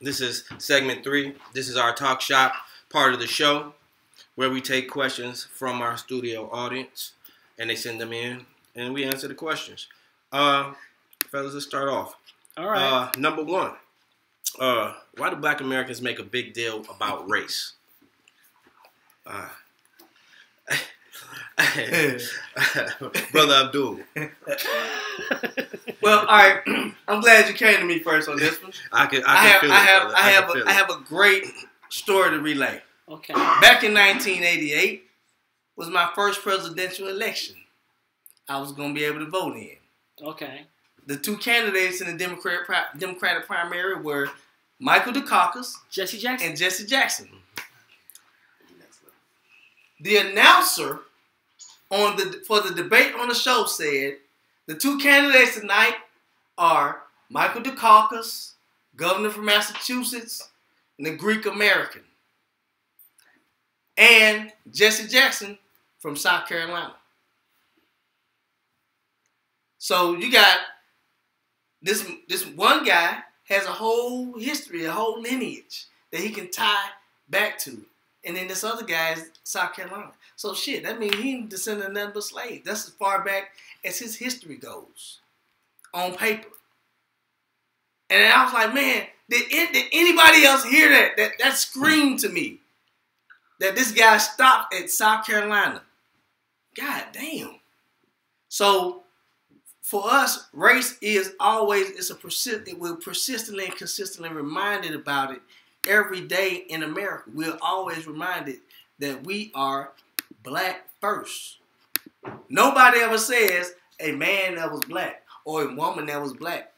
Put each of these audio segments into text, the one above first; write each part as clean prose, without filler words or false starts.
This is segment 3. This is our talk shop part of the show where we take questions from our studio audience and they send them in and we answer the questions. Fellas, let's start off. All right. Number 1. Why do Black Americans make a big deal about race? Brother Abdul. Well, all right. I'm glad you came to me first on this one. I have a great story to relay. Okay. Back in 1988 was my first presidential election. I was going to be able to vote in. Okay. The two candidates in the Democratic primary were Michael Dukakis Jesse Jackson. and Jesse Jackson. The announcer for the debate on the show said the two candidates tonight are Michael Dukakis, governor from Massachusetts, and a Greek American, and Jesse Jackson from South Carolina. So you got this one guy has a whole history, a whole lineage that he can tie back to. And then this other guy is South Carolina. So shit, that means he ain't descended of nothing but slaves. That's as far back as his history goes on paper. And I was like, man, did anybody else hear that? That screamed to me that this guy stopped at South Carolina. God damn. So for us, race is always, we're persistently and consistently reminded about it every day in America. We're always reminded that we are black first. Nobody ever says a man that was black or a woman that was black.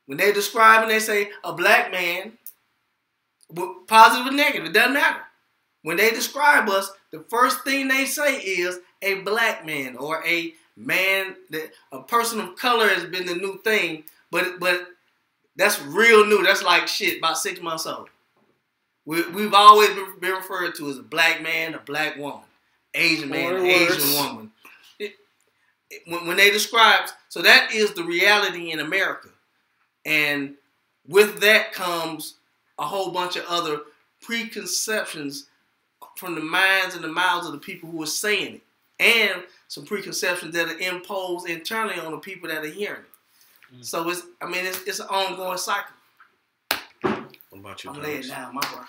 When they describe and they say a black man, positive or negative, it doesn't matter. When they describe us, the first thing they say is a black man or a man, that a person of color has been the new thing, but that's real new. That's like shit, about 6 months old. We've always been referred to as a black man, a black woman, Asian man, Asian woman. When they describe, so that is the reality in America. And with that comes a whole bunch of other preconceptions from the minds and the mouths of the people who are saying it. And some preconceptions that are imposed internally on the people that are hearing it. Mm. So it's an ongoing cycle. What about you, I'm laying down, my bro.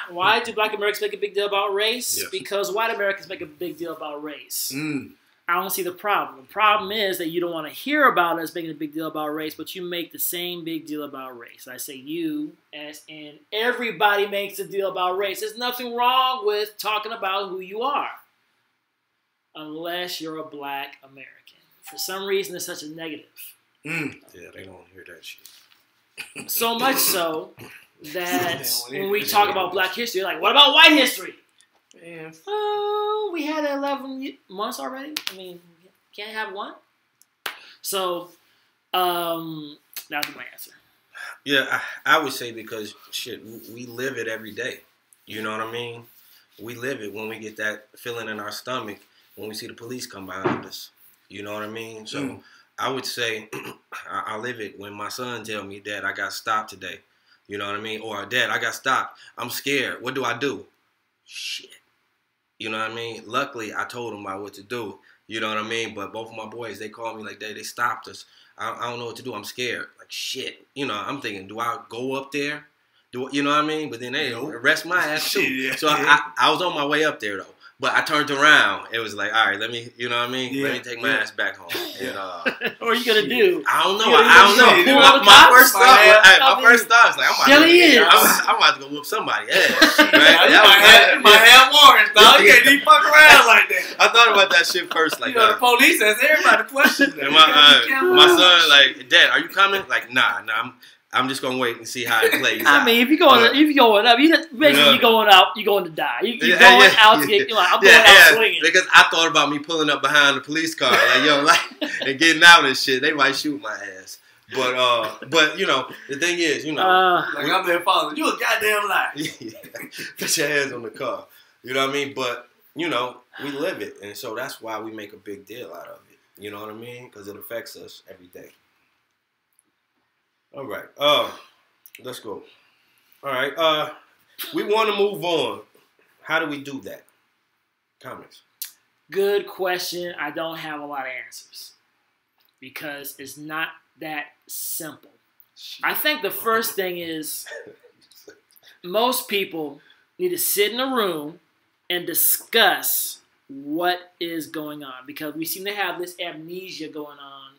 Why do Black Americans make a big deal about race? Yes. Because white Americans make a big deal about race. Mm. I don't see the problem. The problem is that you don't want to hear about us making a big deal about race, but you make the same big deal about race. I say you, as in everybody makes a deal about race. There's nothing wrong with talking about who you are, unless you're a black American. For some reason, it's such a negative. Mm. Yeah, they don't hear that shit. So much so that when we talk about black history, like, what about white history? Man. Oh, we had 11 months already. I mean, can't have one. So, that'd be my answer. Yeah, I would say because, shit, we live it every day. You know what I mean? We live it when we get that feeling in our stomach when we see the police come behind us. You know what I mean? So I would say I live it when my son tell me, Dad, I got stopped today. You know what I mean? Or, Dad, I got stopped. I'm scared. What do I do? Shit. You know what I mean? Luckily, I told them about what to do. You know what I mean? But both of my boys, they called me like, Dad, they stopped us. I don't know what to do. I'm scared. Like, shit. You know, I'm thinking, do I go up there? You know what I mean? But then they arrest my ass too. Yeah. So I was on my way up there though. But I turned around. It was like, all right, let me, you know what I mean? Yeah. Let me take my ass back home. And, What are you gonna do? I don't know. You gonna I don't know. pull out the My cops? first thought was like, I'm about to go whoop somebody's ass. Right? You might have warrants, dog. You can't even fuck around like that. I thought about that shit first. Like, You know, the police ask everybody questions. and my son, like, Dad, are you coming? Like, nah, I'm just gonna wait and see how it plays out. I mean, if you're going up, you're going up. You're going out. You're going to die. You're going out to get. I'm going out swinging. Because I thought about me pulling up behind the police car, like yo, like and getting out and shit. They might shoot my ass. But you know, the thing is, you know, like I'm their father. You a goddamn lie. Put your hands on the car. You know what I mean? But you know, we live it, and so that's why we make a big deal out of it. You know what I mean? Because it affects us every day. All right. Let's go. All right. We want to move on. How do we do that? Comments. Good question. I don't have a lot of answers because it's not that simple. I think the first thing is most people need to sit in a room and discuss what is going on because we seem to have this amnesia going on.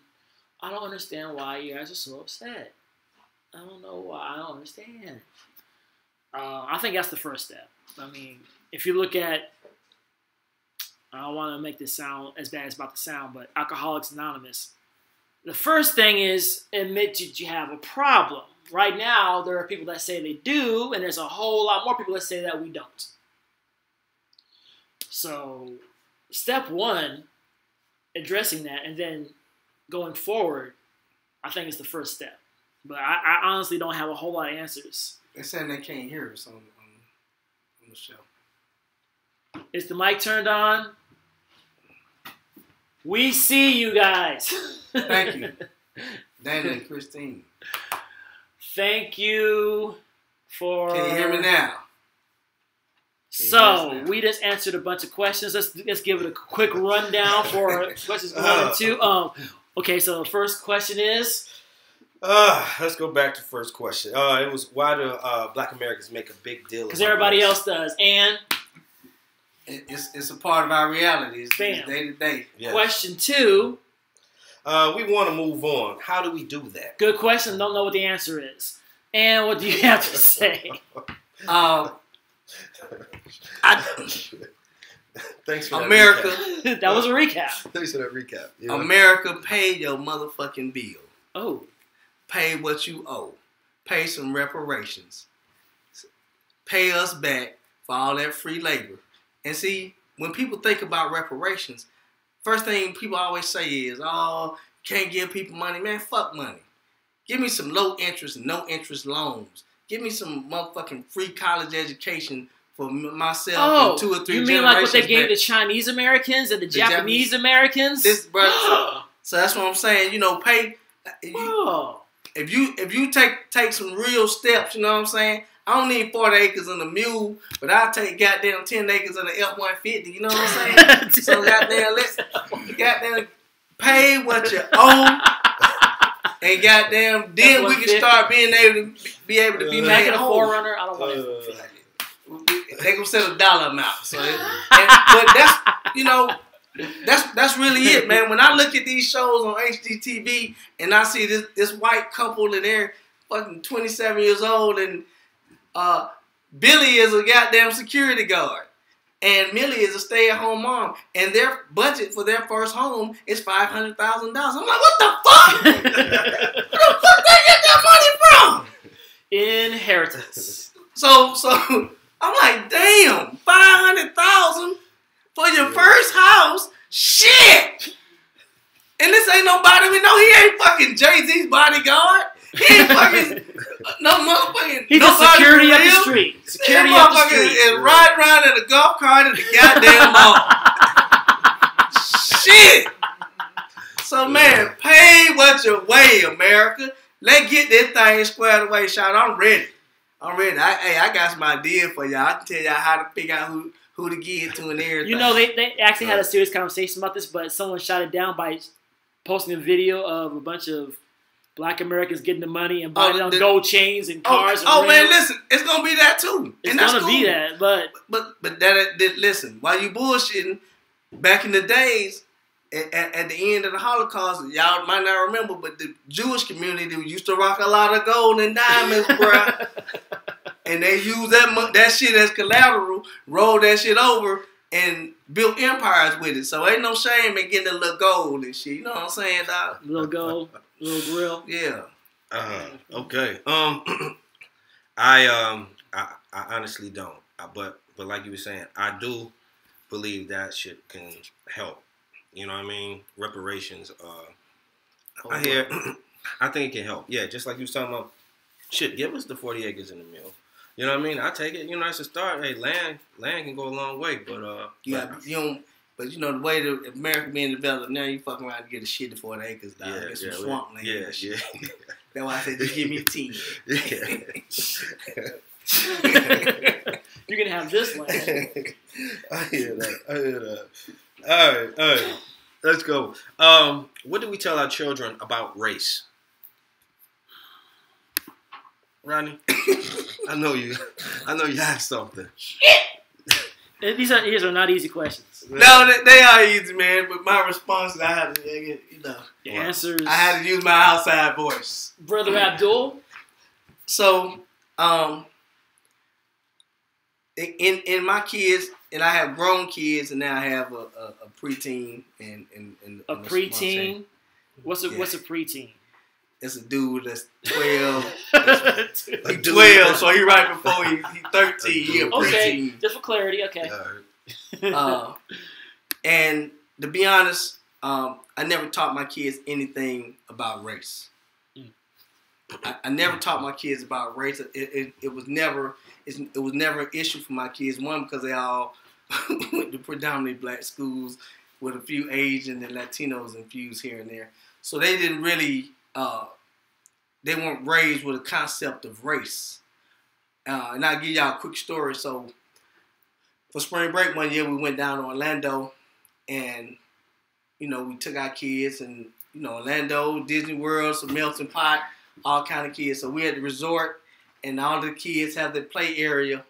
I don't understand why you guys are so upset. I don't know why. I don't understand. I think that's the first step. I mean, if you look at, I don't want to make this sound as bad as it's about to sound, but Alcoholics Anonymous, the first thing is admit that you have a problem. Right now, there are people that say they do, and there's a whole lot more people that say that we don't. So, step one, addressing that, and then going forward, I think is the first step. But I honestly don't have a whole lot of answers. They're saying they can't hear us on the show. Is the mic turned on? We see you guys. Thank you. Dana and Christine. Thank you for... Can you hear me now? So, we just answered a bunch of questions. Let's give it a quick rundown for questions 1 and 2. Okay, so the first question is... let's go back to the first question. It was, why do Black Americans make a big deal? Because everybody else does. And... It's a part of our reality. It's day to day. Yes. Question 2. We want to move on. How do we do that? Good question. Don't know what the answer is. And what do you have to say? Thanks for America. That was a recap. Thanks for that recap. Yeah. America, pay your motherfucking bill. Oh. Pay what you owe. Pay some reparations. Pay us back for all that free labor. And see, when people think about reparations, first thing people always say is, oh, you can't give people money. Man, fuck money. Give me some low interest and no interest loans. Give me some motherfucking free college education for myself and 2 or 3 generations. You mean like what they gave the Chinese Americans and the Japanese Americans? This, bro. So that's what I'm saying. You know, pay. If you take some real steps, you know what I'm saying? I don't need 40 acres and a mule, but I'll take goddamn 10 acres and an F-150. You know what I'm saying? So goddamn pay what you owe, and goddamn then we can start being able to be making made a whole. Forerunner. I don't want to. They gonna set a dollar amount. So, but that's really it, man. When I look at these shows on HGTV and I see this white couple and they're fucking 27 years old and Billy is a goddamn security guard and Millie is a stay-at-home mom and their budget for their first home is $500,000. I'm like, what the fuck? Where the fuck they get that money from? Inheritance. So I'm like, damn, $500,000 for your first house? Shit! And this ain't nobody we know. He ain't fucking Jay-Z's bodyguard. He ain't fucking no motherfucking. He's the security of the street. Security of the street. And ride around in a golf cart at the goddamn mall. Shit. So man, pay what you weigh, America. Let's get this thing squared away, shot. I'm ready. I got some ideas for y'all. I can tell y'all how to figure out who to give to and everything. You know, they actually had a serious conversation about this, but someone shot it down by posting a video of a bunch of Black Americans getting the money and buying on gold chains and cars. Oh man, listen, it's gonna be that too. It's gonna be that, but that listen. While you bullshitting, back in the days, at the end of the Holocaust, y'all might not remember, but the Jewish community used to rock a lot of gold and diamonds, bro. And they used that shit as collateral, rolled that shit over, and built empires with it. So ain't no shame in getting a little gold and shit. You know what I'm saying, dog? Little gold. Little grill. Yeah. Okay. I honestly don't. But like you were saying, I do believe that shit can help. You know what I mean? Reparations. I think it can help. Yeah, just like you was talking about. Shit, give us the 40 acres in the mill. You know what I mean? I take it. You know, that's a start. Hey, land can go a long way. But But you know the way America being developed now, you fucking around to get a shit to 40 acres, dog. Get some swamp land. That's why I said just give me a 10. You can have this land. I hear that. All right. Let's go. What do we tell our children about race? Ronnie, I know you have something. These are not easy questions. No, they are easy, man. But my response, I had to, The answers. I had to use my outside voice. Brother Abdul. So, in my kids, and I have grown kids, and now I have a preteen and a preteen. What's a preteen? It's a dude that's 12. He's 12, so he right before he's 13. He a preteen. Okay, just for clarity. Okay. And to be honest, I never taught my kids anything about race. I never taught my kids about race. It was never an issue for my kids. One, because they all went to predominantly black schools with a few Asian and Latinos infused here and there. So they didn't really, they weren't raised with a concept of race. And I'll give y'all a quick story. So for spring break one year, we went down to Orlando, and, we took our kids, and, Orlando, Disney World, some melting pot, all kind of kids. So we had the resort, and all the kids have their play area.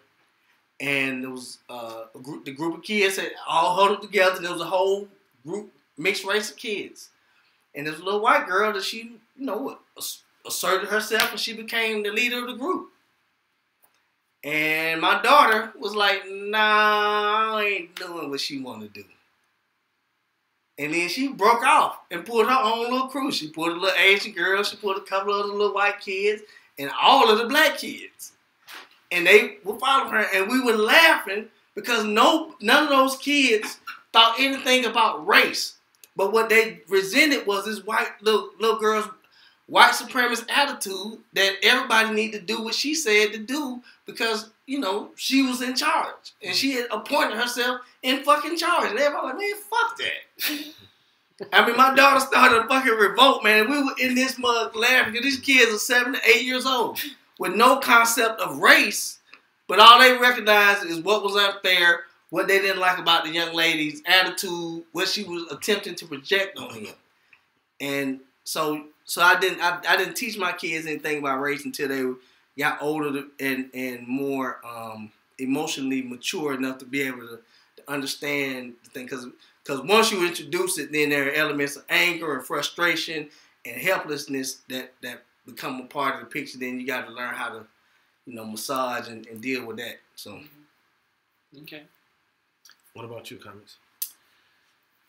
And there was the group of kids had all huddled together, and there was a whole group, mixed race of kids. And there was a little white girl that she, asserted herself, and she became the leader of the group. And my daughter was like, nah, I ain't doing what she want to do. And then she broke off and pulled her own little crew. She pulled a little Asian girl, she pulled a couple of the little white kids, and all of the black kids. And they were following her, and we were laughing because none of those kids thought anything about race. But what they resented was this white little girl's white supremacist attitude that everybody needed to do what she said to do because, she was in charge. And she had appointed herself in fucking charge. And everybody was like, man, fuck that. I mean, my daughter started a fucking revolt, man. And we were in this mug laughing because these kids are 7 to 8 years old with no concept of race, but all they recognized is what was unfair, what they didn't like about the young lady's attitude, what she was attempting to project on him. And so I didn't teach my kids anything about race until they got older and more emotionally mature enough to be able to understand the thing. Because once you introduce it, then there are elements of anger and frustration and helplessness that become a part of the picture. Then you got to learn how to, massage and deal with that. So, okay. What about you, comments?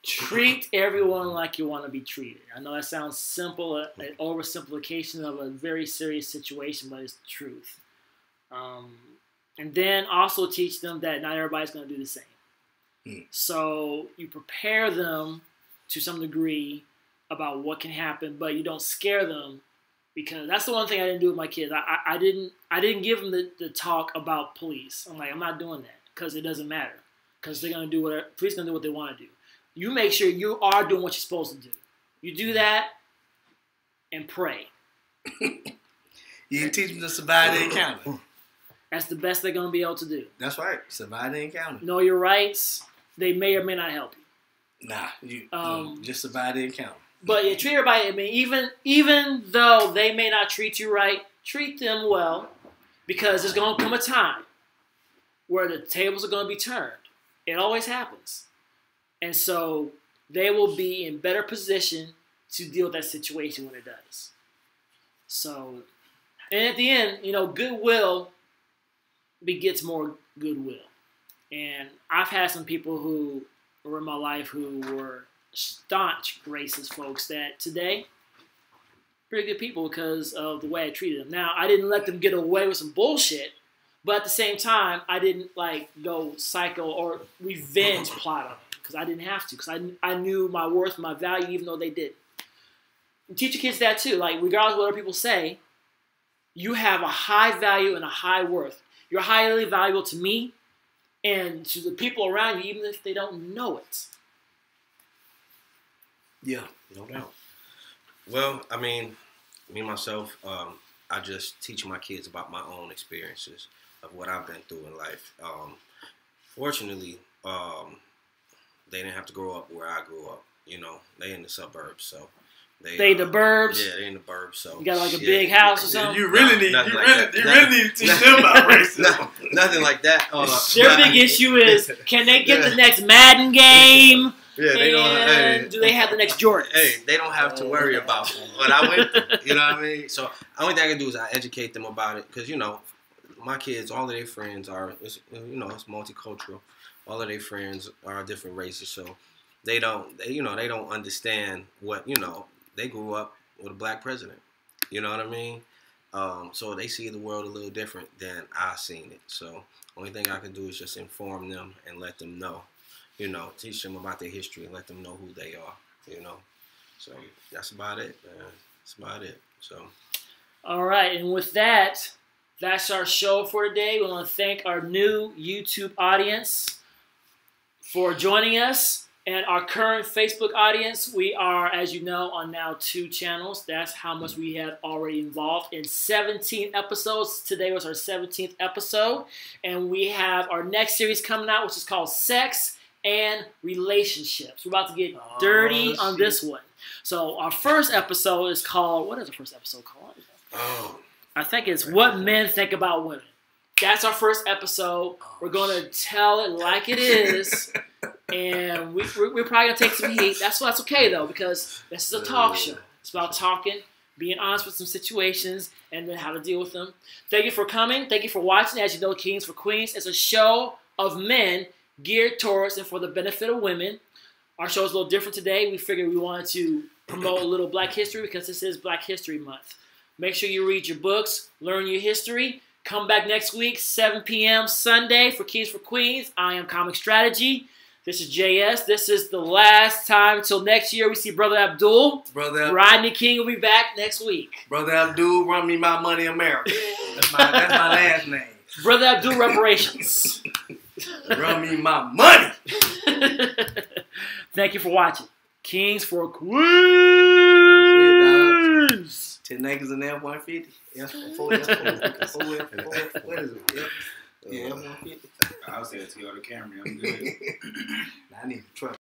Treat everyone like you want to be treated. I know that sounds simple, an oversimplification of a very serious situation, but it's the truth. And then also teach them that not everybody's going to do the same. So you prepare them to some degree about what can happen, but you don't scare them, because that's the one thing I didn't do with my kids. I didn't give them the talk about police. I'm like, I'm not doing that because it doesn't matter, because they're going to do whatever. Police going to do what they want to do. You make sure you are doing what you're supposed to do. You do that and pray. You can teach them to survive the encounter. That's the best they're going to be able to do. That's right. Survive the encounter. Know your rights. They may or may not help you. Nah, just survive the encounter. But yeah, treat everybody. I mean, even though they may not treat you right, treat them well, because there's going to come a time where the tables are going to be turned. It always happens. And so they will be in better position to deal with that situation when it does. So, and at the end, goodwill begets more goodwill. And I've had some people who were in my life who were staunch racist folks that today, pretty good people because of the way I treated them. Now, I didn't let them get away with some bullshit, but at the same time, I didn't go psycho or revenge plot on them. Because I didn't have to. Because I knew my worth, my value, even though they didn't. Teach your kids that too. Regardless of what other people say, you have a high value and a high worth. You're highly valuable to me and to the people around you, even if they don't know it. Yeah. No doubt. Well, I mean, me myself, I just teach my kids about my own experiences of what I've been through in life. Fortunately, they didn't have to grow up where I grew up. You know, they in the suburbs, so they the burbs. Yeah, they in the burbs. So you got like a big house or something. You really need to teach them about racism. Nothing like that. Their big issue is, can they get the next Madden game? Yeah, they and do they have the next Jordan? Hey, they don't have to worry about what I went through. You know what I mean? So the only thing I can do is I educate them about it, because my kids, all of their friends it's multicultural. All of their friends are different races, so they don't understand what, they grew up with a black president. You know what I mean? So they see the world a little different than I seen it. So only thing I can do is just inform them and let them know, teach them about their history and let them know who they are, So that's about it, man. That's about it. So. All right, and with that, that's our show for today. We want to thank our new YouTube audience for joining us. And our current Facebook audience, we are, as you know, on now 2 channels. That's how much we have already involved in 17 episodes. Today was our 17th episode. And we have our next series coming out, which is called Sex and Relationships. We're about to get dirty on this one. So our first episode is called, what is the first episode called? I think it's What Men Think About Women. That's our first episode. We're going to tell it like it is. And we're probably going to take some heat. That's okay, though, because this is a talk show. It's about talking, being honest with some situations, and then how to deal with them. Thank you for coming. Thank you for watching. As you know, Kings for Queens is a show of men geared towards and for the benefit of women. Our show is a little different today. We figured we wanted to promote a little Black history because this is Black History Month. Make sure you read your books, learn your history. Come back next week, 7 p.m. Sunday for Kings for Queens. I am Comic Strategy. This is JS. This is the last time until next year. We see Brother Abdul. Rodney King will be back next week. Brother Abdul, run me my money, America. That's my last name. Brother Abdul Reparations. Run me my money. Thank you for watching. Kings for Queens. 10 niggas in the F-150. F-4, what is it? Yeah, F-150. I'll say it to you on the camera. I'm good. I need a truck.